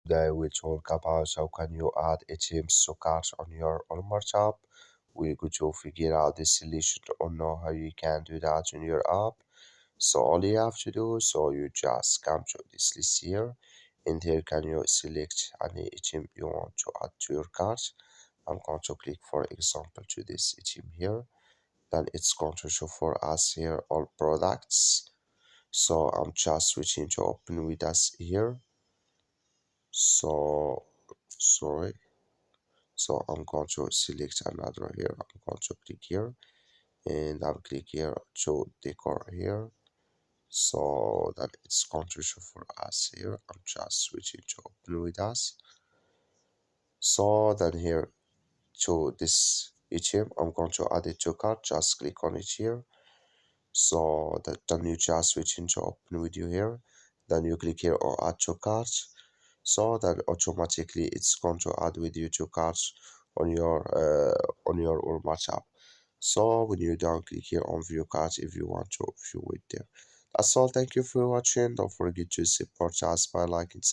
Today we talk about how can you add items to cart on your Walmart app. We're going to figure out the solution or know how you can do that on your app. So all you have to do, so you just come to this list here, and here can you select any item you want to add to your cart. I'm going to click for example to this item here. Then it's going to show for us here all products. So I'm just switching to open with us here. So sorry. So I'm going to select another here. I'm going to click here and I'll click here to decor here. So that it's going to show for us here. I'm just switching to open with us. So then here to this item, I'm going to add it to cart. Just click on it here. So that then you just switch into open with you here. Then you click here on add to cart. So that automatically it's going to add with you to carts on your Walmart app. So when you're done, click here on view cart if you want to view it there. That's all. Thank you for watching. Don't forget to support us by liking,